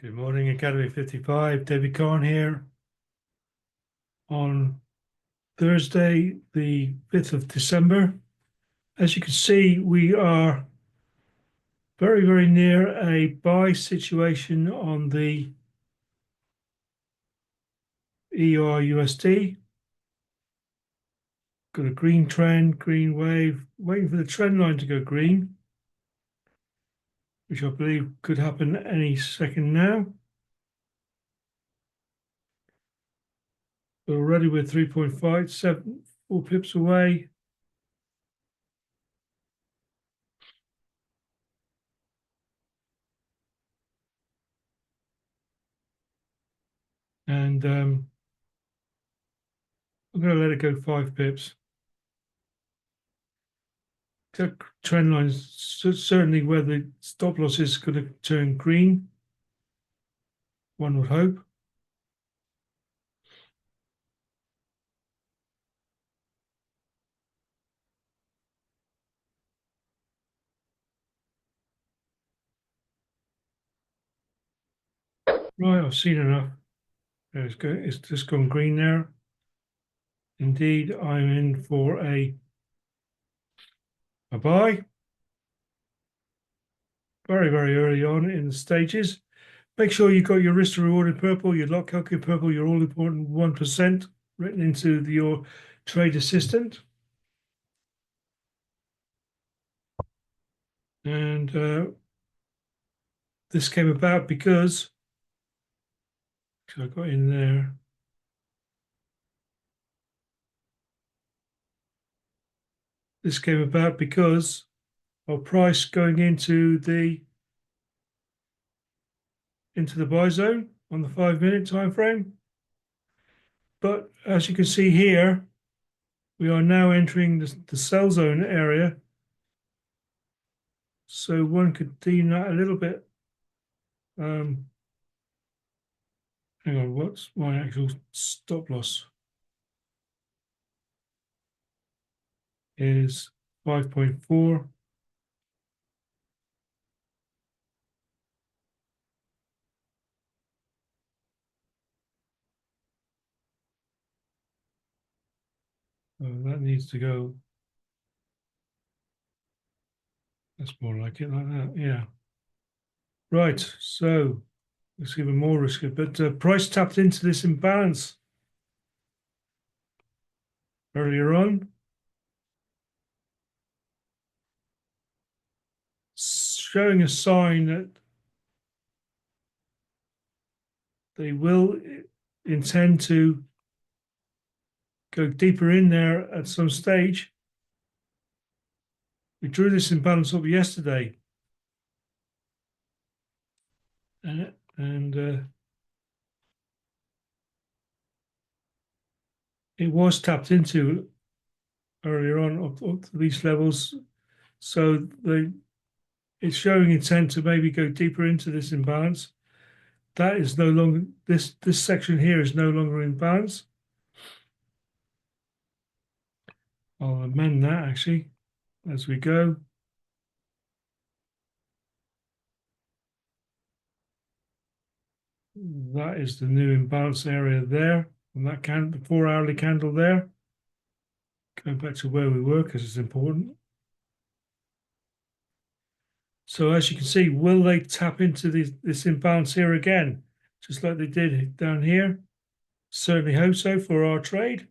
Good morning, Academy55. David Kahn here on Thursday, the 5th of December. As you can see, we are very, very near a buy situation on the EUR/USD. Got a green trend, green wave, waiting for the trend line to go green, which I believe could happen any second now. But already we're 3.4 pips away. And I'm going to let it go 5 pips. The trend line is certainly where the stop loss is going to turn green, one would hope. Right, I've seen enough. It's just gone green there. Indeed, I'm in for a buy. Very, very early on in the stages. Make sure you've got your risk to reward in purple, your lot calc in purple, your all important 1% written into your trade assistant. And this came about because I got in there. This came about because of price going into the buy zone on the 5-minute time frame. But as you can see here, we are now entering the sell zone area. So one could deem that a little bit. Hang on, what's my actual stop loss? Is 5.4. That needs to go. That's more like it, like that. Yeah. Right. So it's even more risky, but price tapped into this imbalance earlier on, showing a sign that they will intend to go deeper in there at some stage. We drew this imbalance up yesterday, and it was tapped into earlier on up to these levels. So it's showing intent to maybe go deeper into this imbalance. That is no longer, this section here is no longer in balance. I'll amend that actually as we go. That is the new imbalance area there, and that the 4-hourly candle there. Going back to where we were because it's important. So as you can see, will they tap into this imbalance here again, just like they did down here? Certainly hope so for our trade.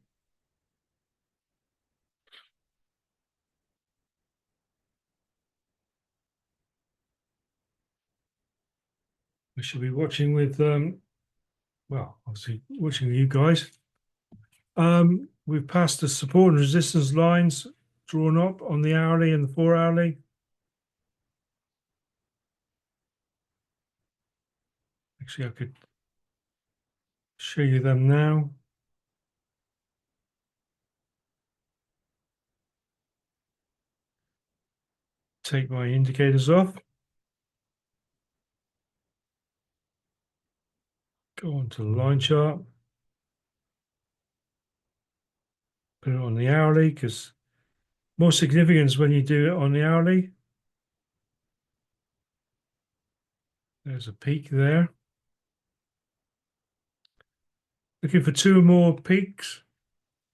We should be watching with, well, obviously watching with you guys. We've passed the support and resistance lines drawn up on the hourly and the 4-hourly. Actually, I could show you them now. Take my indicators off. Go on to the line chart. Put it on the hourly because more significance when you do it on the hourly. There's a peak there. looking for two or more peaks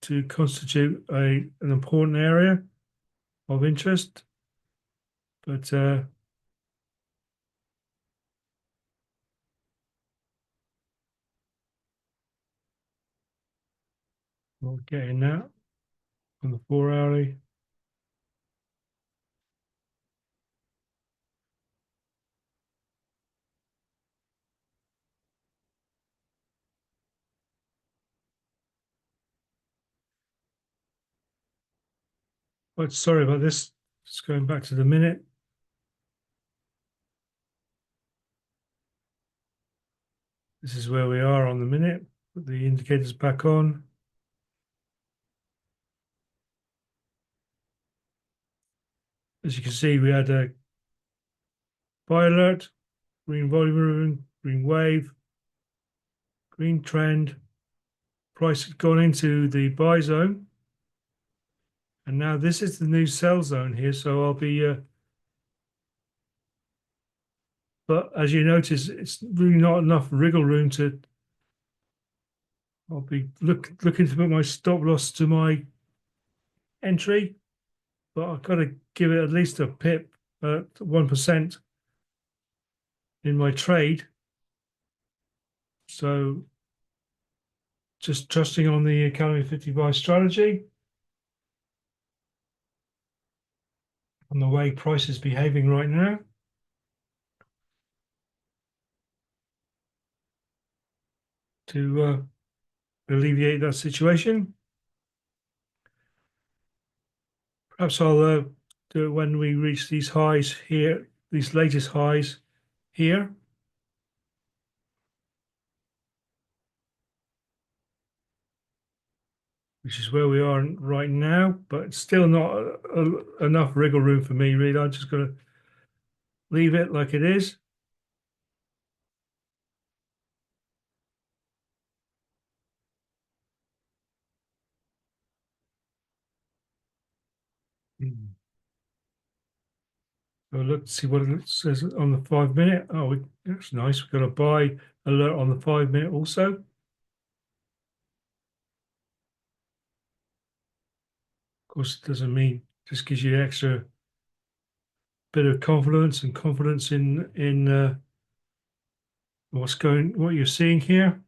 to constitute an important area of interest. But we'll get in that on the 4 hourly. But sorry about this. Just going back to the minute. This is where we are on the minute. Put the indicators back on. As you can see, we had a buy alert, green volume, green wave, green trend. Price had gone into the buy zone. And now this is the new sell zone here. So I'll be, but as you notice, it's really not enough wriggle room to, I'll be looking to put my stop loss to my entry, but I've got to give it at least a pip at 1% in my trade. So just trusting on the Academy 55 strategy and the way price is behaving right now. To alleviate that situation. Perhaps I'll do it when we reach these highs here, these latest highs here. Which is where we are right now, but it's still not enough wriggle room for me, really. I'm just going to leave it like it is. So look, see what it says on the 5 minute. Oh, that's nice. We've got a buy alert on the 5 minute also. Of course, it doesn't mean, just gives you extra bit of confidence in what you're seeing here.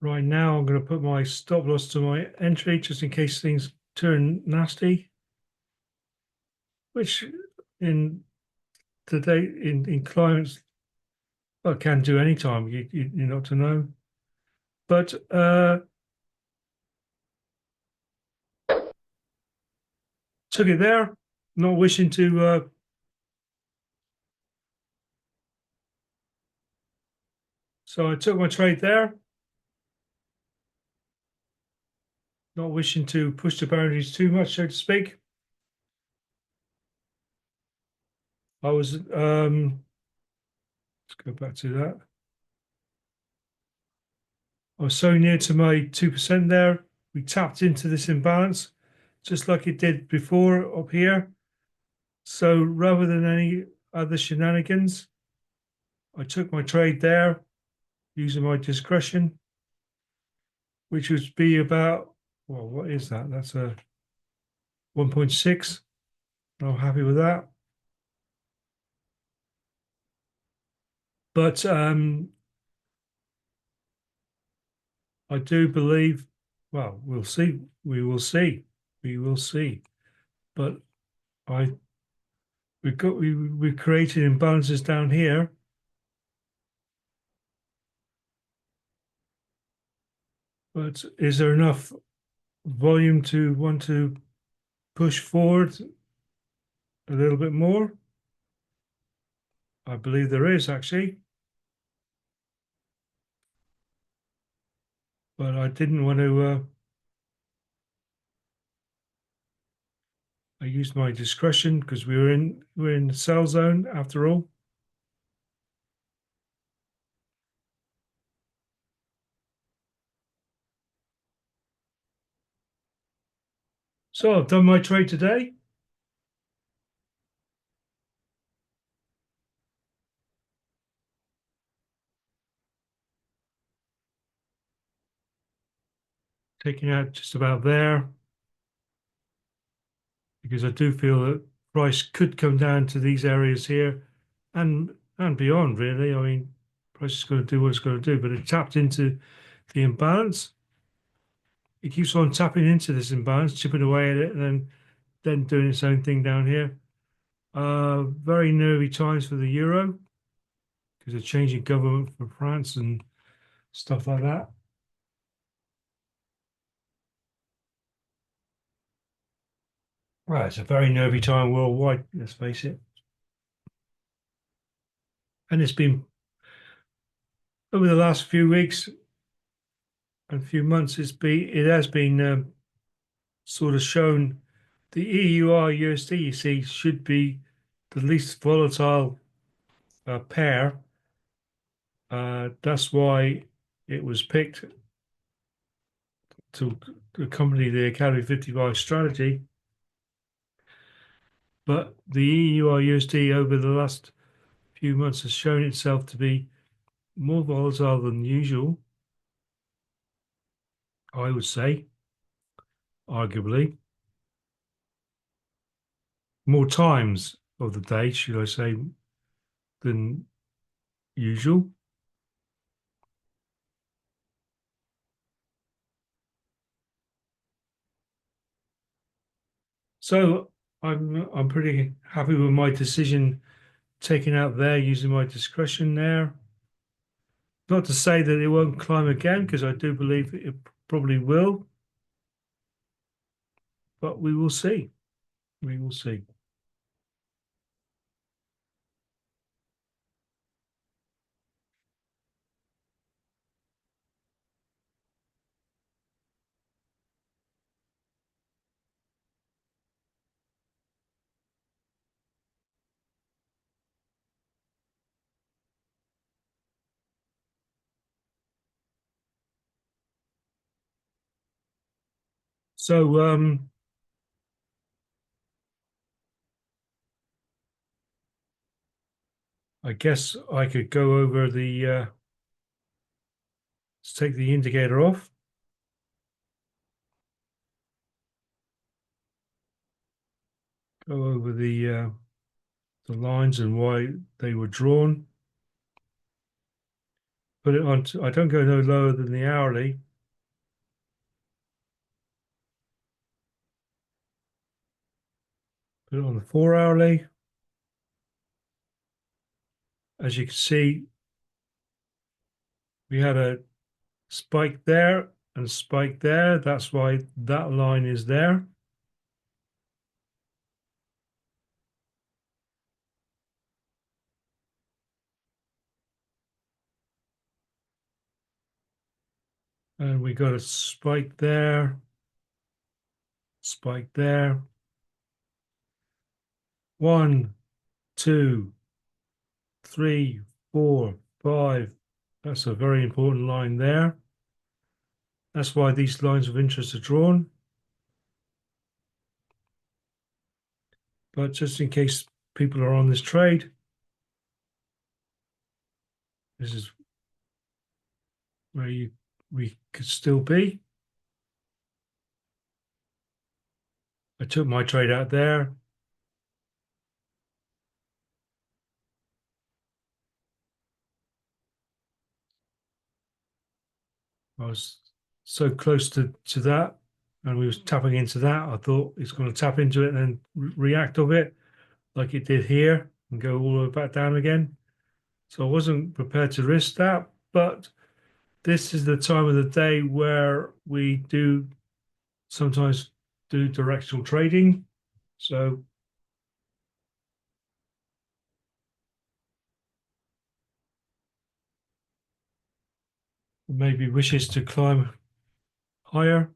Right now, I'm going to put my stop loss to my entry just in case things turn nasty, which in today in climates, well, can do anytime. You're not to know, but took it there, not wishing to. So I took my trade there, not wishing to push the boundaries too much, so to speak. I was let's go back to that. I was so near to my 2% there. We tapped into this imbalance just like it did before up here. So rather than any other shenanigans, I took my trade there using my discretion, which would be about, well, what is that? That's a 1.6. I'm happy with that. But I do believe, well, we'll see. We will see. We will see. But I we created imbalances down here. But is there enough volume to want to push forward a little bit more? I believe there is actually. But I didn't want to I used my discretion because we're in the sell zone after all. So I've done my trade today. Taking out just about there because I do feel that price could come down to these areas here and beyond, really. I mean, price is going to do what it's going to do, but it tapped into the imbalance. It keeps on tapping into this imbalance, chipping away at it, and then doing its own thing down here. Very nervy times for the euro because of changing government for France and stuff like that. Right, it's a very nervy time worldwide, let's face it. And it's been over the last few weeks and few months, it has been sort of shown the EUR USD, you see, should be the least volatile pair. That's why it was picked to accompany the Academy 55 strategy. But the EUR USD over the last few months has shown itself to be more volatile than usual, I would say, arguably. More times of the day, should I say, than usual. So I'm pretty happy with my decision taking out there using my discretion there. Not to say that it won't climb again, because I do believe it probably will, but we will see. We will see. So I guess I could go over let's take the indicator off, go over the lines and why they were drawn. Put it on. I don't go no lower than the hourly. Put it on the 4 hourly. As you can see, we had a spike there and spike there. That's why that line is there. And we got a spike there, spike there. 1, 2, 3, 4, 5. That's a very important line there. That's why these lines of interest are drawn. But just in case people are on this trade, this is where we could still be. I took my trade out there. I was so close to that, and we was tapping into that. I thought it's going to tap into it and then react of it like it did here and go all the way back down again. So I wasn't prepared to risk that, but this is the time of the day where we do sometimes do directional trading. So maybe wishes to climb higher.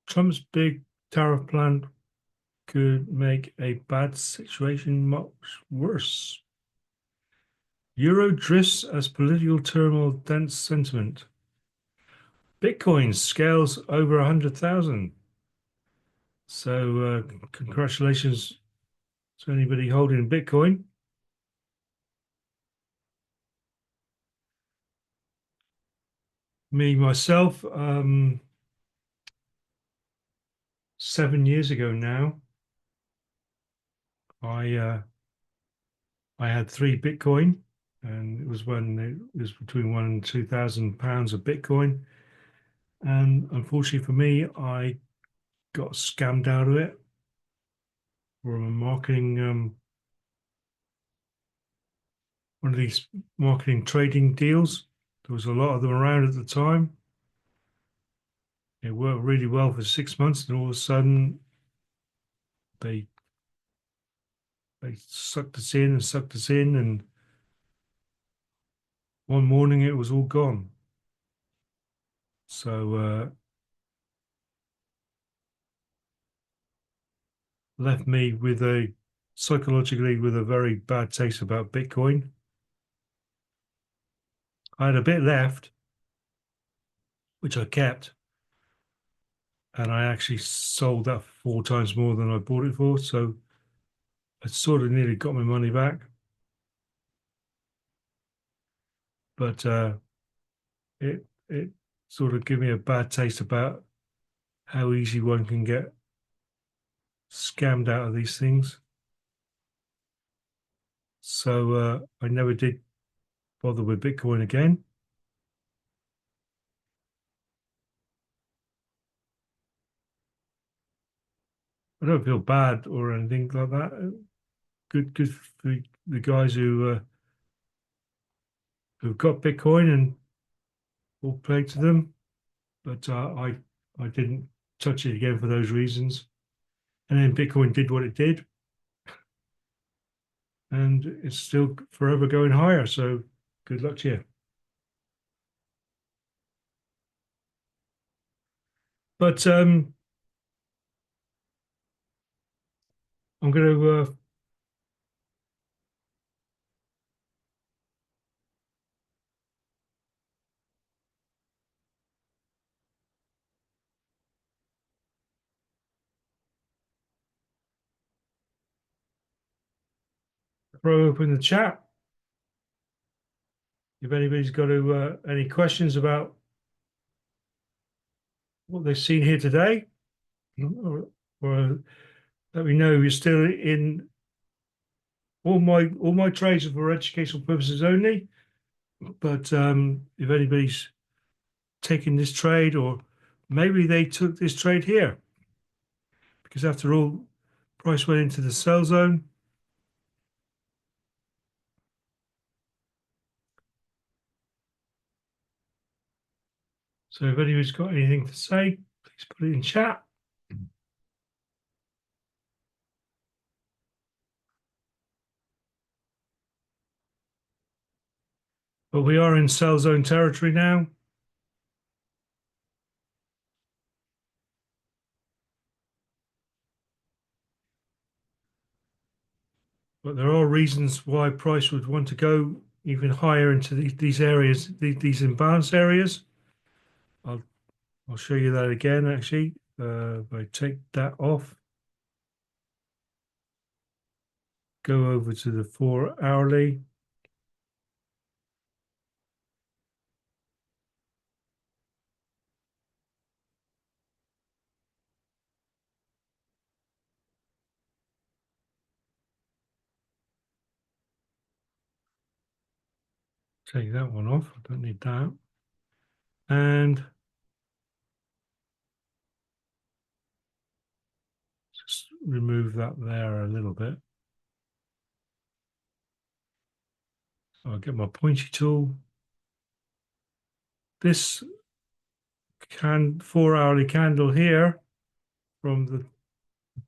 Trump's big tariff plan could make a bad situation much worse. Euro drifts as political turmoil dents sentiment. Bitcoin scales over 100,000. So congratulations to anybody holding Bitcoin. Me, myself, 7 years ago now, I had 3 Bitcoin, and it was when it was between £1,000 and £2,000 of Bitcoin. And unfortunately for me, I got scammed out of it from a marketing one of these marketing trading deals. There was a lot of them around at the time. It worked really well for 6 months, and all of a sudden they they sucked us in and sucked us in, and one morning it was all gone. So left me with a psychologically with a very bad taste about Bitcoin. I had a bit left, which I kept, and I actually sold that 4 times more than I bought it for. So I sort of nearly got my money back, but it sort of gave me a bad taste about how easy one can get scammed out of these things. So I never did bother with Bitcoin again. I don't feel bad or anything like that. Good for the guys who've got Bitcoin and all play to them. But I didn't touch it again for those reasons. And then Bitcoin did what it did, and it's still forever going higher. So good luck to you. But I'm going to throw open the chat. If anybody's got any questions about what they've seen here today, or let me know. You're still in all my trades are for educational purposes only. But if anybody's taking this trade, or maybe they took this trade here, because after all, price went into the sell zone. So if anybody's got anything to say, please put it in chat. But we are in sell zone territory now. But there are reasons why price would want to go even higher into these areas, these imbalance areas. I'll I'll show you that again, actually. If I take that off, go over to the 4 hourly. Take that one off. I don't need that. And just remove that there a little bit. So I'll get my pointy tool. This 4 hourly candle here from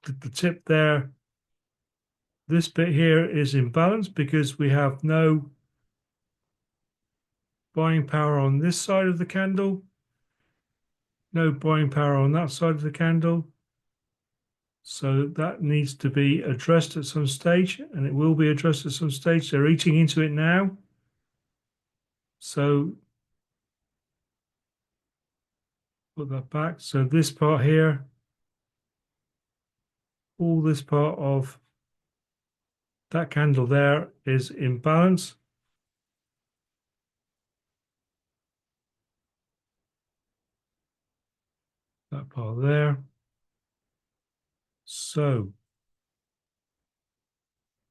the tip there. This bit here is imbalanced because we have no buying power on this side of the candle, no buying power on that side of the candle. So that needs to be addressed at some stage, and it will be addressed at some stage. They're eating into it now. So put that back. So this part here, all this part of that candle there is in balance. That part there. So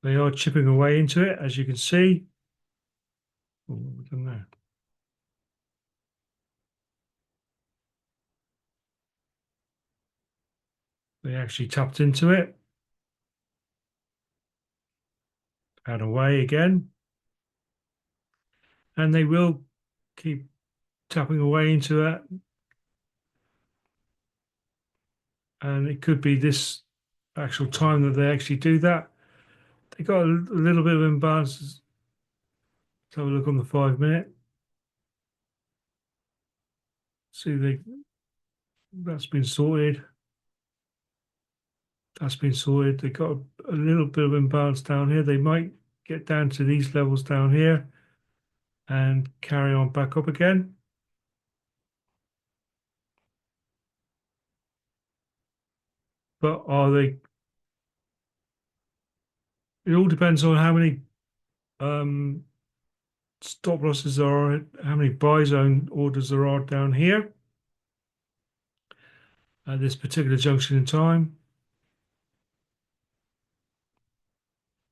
they are chipping away into it, as you can see. Oh, what have we done there? They actually tapped into it. And away again. And they will keep tapping away into that. And it could be this actual time that they actually do that. They got a little bit of imbalance. Let's have a look on the 5 minute. See, that's been sorted. That's been sorted. They got a little bit of imbalance down here. They might get down to these levels down here and carry on back up again. But are they? It all depends on how many stop losses there are, how many buy zone orders there are down here at this particular junction in time.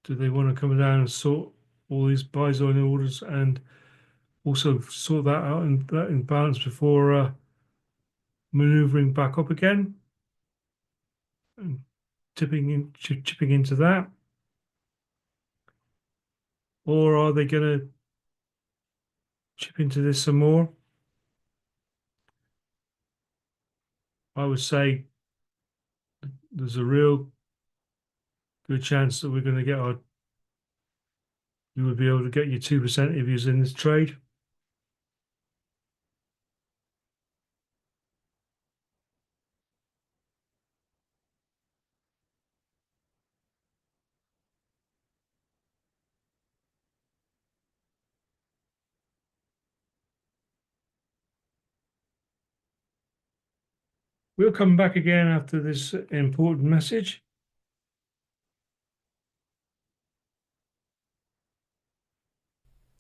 Do they want to come down and sort all these buy zone orders and also sort that out and that in balance before maneuvering back up again and chipping into that? Or are they going to chip into this some more? I would say there's a real good chance that we're going to get you would be able to get your 2% if you're in this trade. We'll come back again after this important message.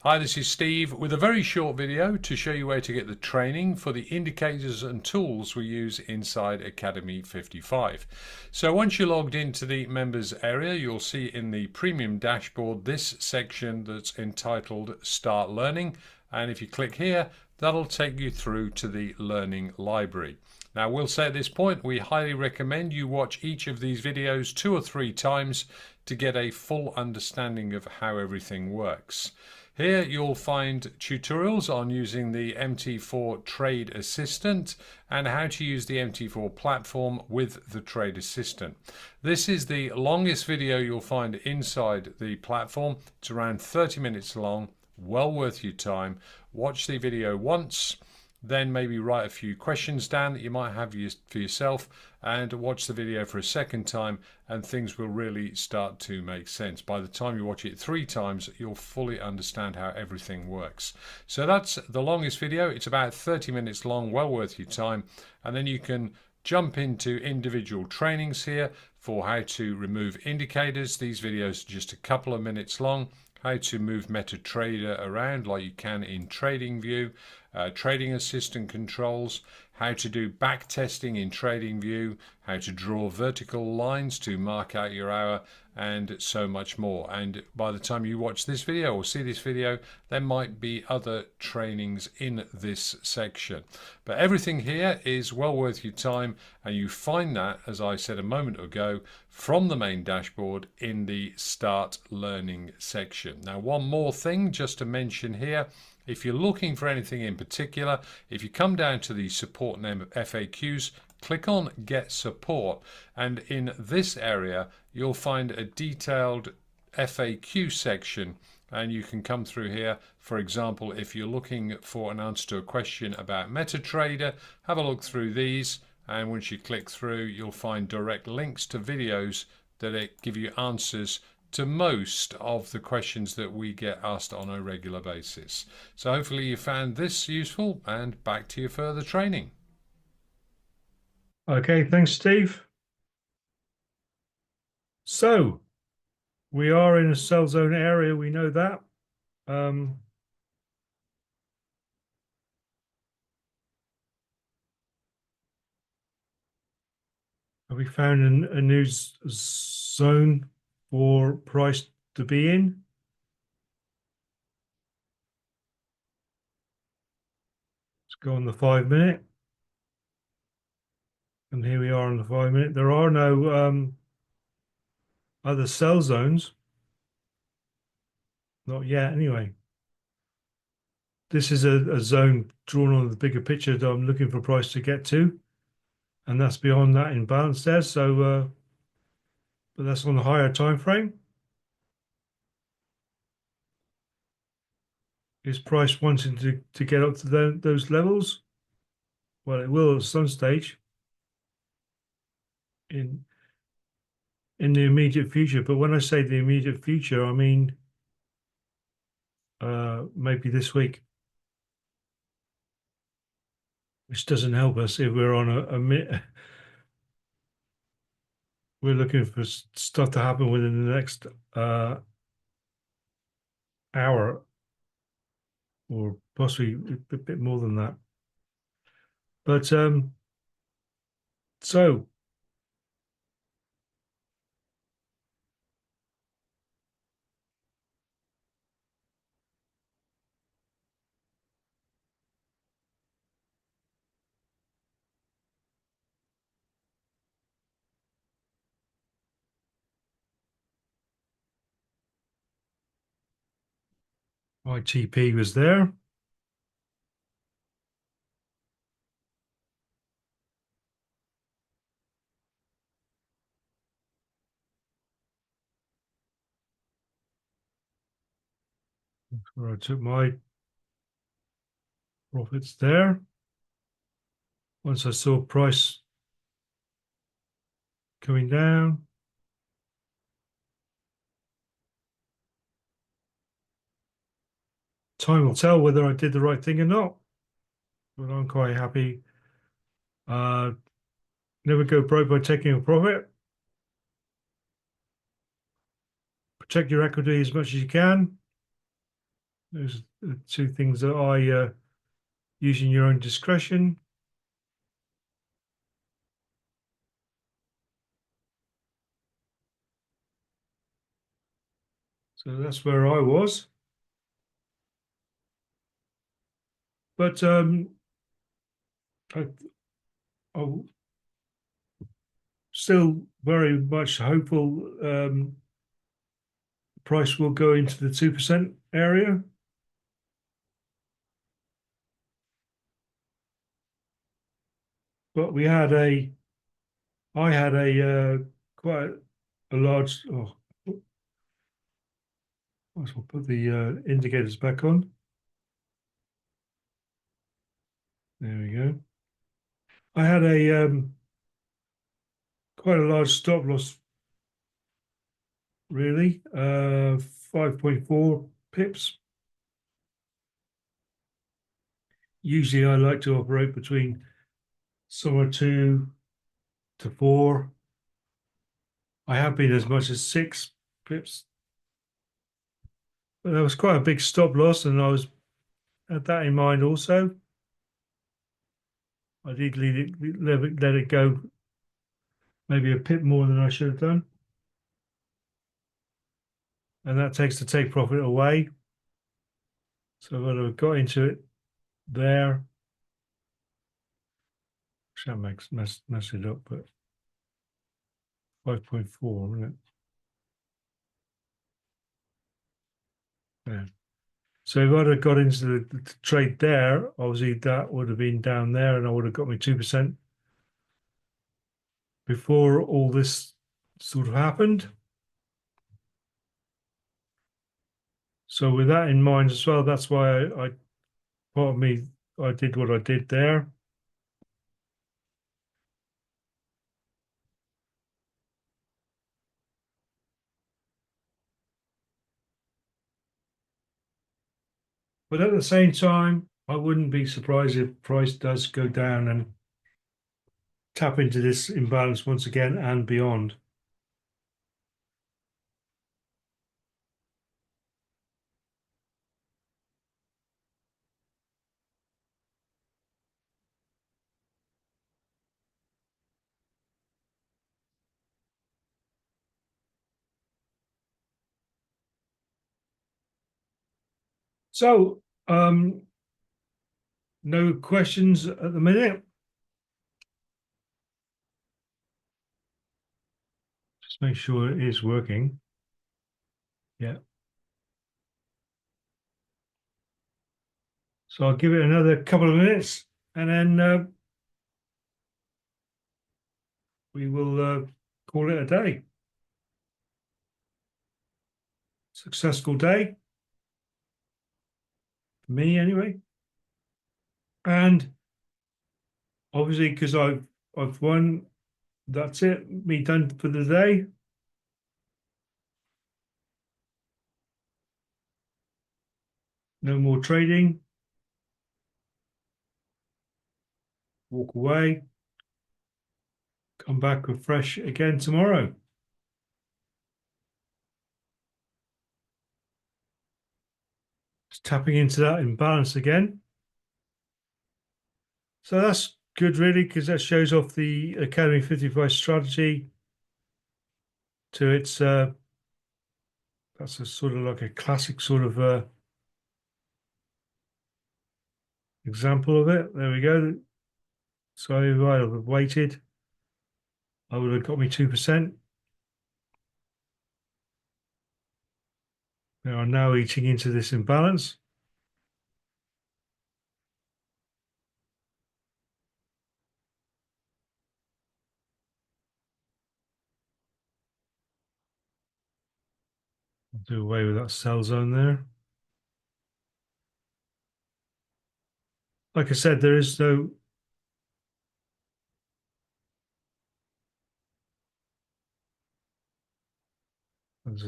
Hi, this is Steve with a very short video to show you where to get the training for the indicators and tools we use inside Academy 55. So once you're logged into the members area, you'll see in the premium dashboard this section that's entitled Start Learning. And if you click here, that'll take you through to the learning library. Now, we'll say at this point, we highly recommend you watch each of these videos 2 or 3 times to get a full understanding of how everything works. Here you'll find tutorials on using the MT4 Trade Assistant and how to use the MT4 platform with the Trade Assistant. This is the longest video you'll find inside the platform. It's around 30 minutes long, well worth your time. Watch the video once, then maybe write a few questions down that you might have for yourself and watch the video for a second time, and things will really start to make sense. By the time you watch it 3 times, you'll fully understand how everything works. So that's the longest video. It's about 30 minutes long, well worth your time. And then you can jump into individual trainings here for how to remove indicators. These videos are just a couple of minutes long. How to move MetaTrader around like you can in TradingView, Trading Assistant controls, how to do back testing in TradingView, how to draw vertical lines to mark out your hour, and so much more. And by the time you watch this video or see this video, there might be other trainings in this section. But everything here is well worth your time, and you find that, as I said a moment ago, from the main dashboard in the Start Learning section. Now, one more thing just to mention here. If you're looking for anything in particular, if you come down to the support name of FAQs, click on Get Support, and in this area you'll find a detailed FAQ section, and you can come through here. For example, if you're looking for an answer to a question about MetaTrader, have a look through these, and once you click through you'll find direct links to videos that give you answers to most of the questions that we get asked on a regular basis. So hopefully you found this useful, and back to your further training. Okay, thanks, Steve. So we are in a sell zone area. We know that. Um, have we found a new zone for price to be in? Let's go on the 5 minute. And here we are on the 5 minute. There are no other sell zones. Not yet, anyway. This is a zone drawn on the bigger picture that I'm looking for price to get to. And that's beyond that imbalance there. So, but that's on the higher time frame. Is price wanting to get up to those levels? Well, it will at some stage in in the immediate future. But when I say the immediate future, I mean maybe this week, which doesn't help us if we're on we're looking for stuff to happen within the next hour or possibly a bit more than that. But so ITP was there. Where I took my profits there. Once I saw price coming down, time will tell whether I did the right thing or not. But I'm quite happy. Uh, never go broke by taking a profit. Protect your equity as much as you can. Those are the two things that I use in your own discretion. So that's where I was. But I, I'm still very much hopeful price will go into the 2% area. But I had quite a large, oh, I will put the indicators back on. There we go. I had a quite a large stop loss, really, 5.4 pips. Usually I like to operate between somewhere 2 to 4. I have been as much as 6 pips. But that was quite a big stop loss, and I was had that in mind also. I did let it go maybe a pip more than I should have done. And that takes the take profit away. So I'd have got into it there. That mess it up, but 5.4, isn't it? Yeah. So if I'd have got into the trade there, obviously that would have been down there and I would have got me 2% before all this sort of happened. So with that in mind as well, that's why I part of me, I did what I did there. But at the same time, I wouldn't be surprised if price does go down and tap into this imbalance once again and beyond. So, no questions at the minute. Just make sure it is working. Yeah. So I'll give it another couple of minutes and then we will call it a day. Successful day for me anyway. And obviously, because I've won, that's it. Me done for the day. No more trading. Walk away. Come back refresh again tomorrow. Just tapping into that imbalance again. So that's good, really, because that shows off the Academy 55 strategy to its. That's a sort of like a classic sort of example of it. There we go. So if I had waited, I would have got me 2%. They are now eating into this imbalance. I'll do away with that sell zone there. Like I said, there's a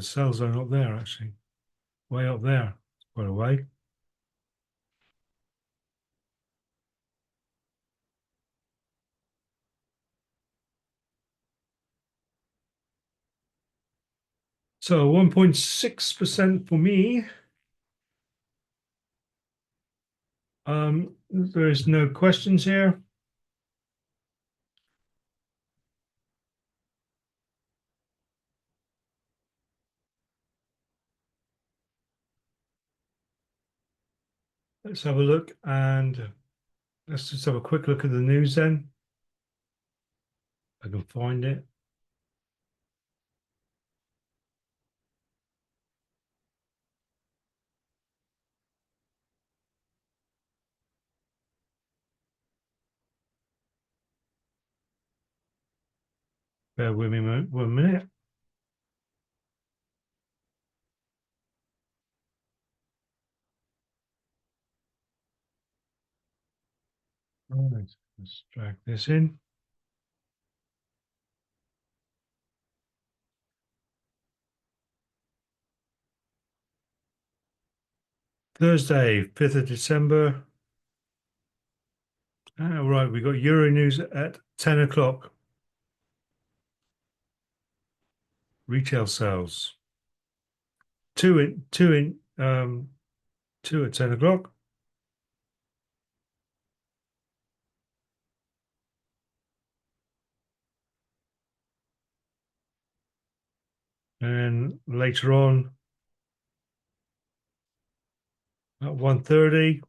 sell zone up there, actually. Way up there, quite a way. So 1.6% for me. There's no questions here. Let's have a look and let's just have a quick look at the news then. I can find it. Bear with me 1 minute. All right, let's drag this in. Thursday, 5th of December. All right, we got Euro news at 10 o'clock. Retail sales. Two at 10 o'clock. And later on at 1:30.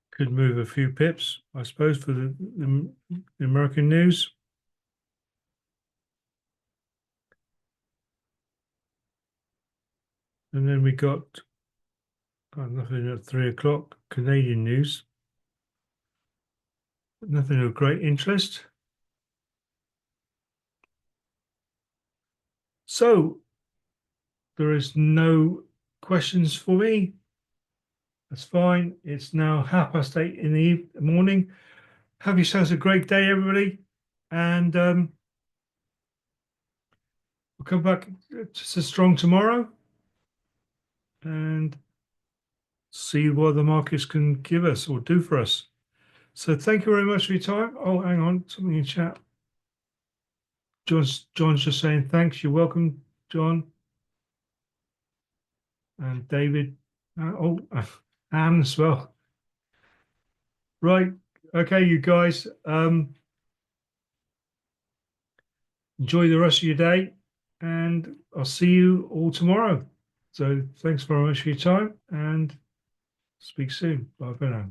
Could move a few pips, I suppose, for the American news. And then we got nothing at 3 o'clock, Canadian news. Nothing of great interest. So there is no questions for me. That's fine. It's now 8:30 in the morning. Have yourselves a great day, everybody. And we'll come back just as strong tomorrow. and see what the markets can give us or do for us. So thank you very much for your time. Oh, hang on, something in chat. John's just saying thanks. You're welcome, John. And David. Anne as well. Right. Okay, you guys. Enjoy the rest of your day, and I'll see you all tomorrow. So thanks very much for your time, and speak soon. Bye for now.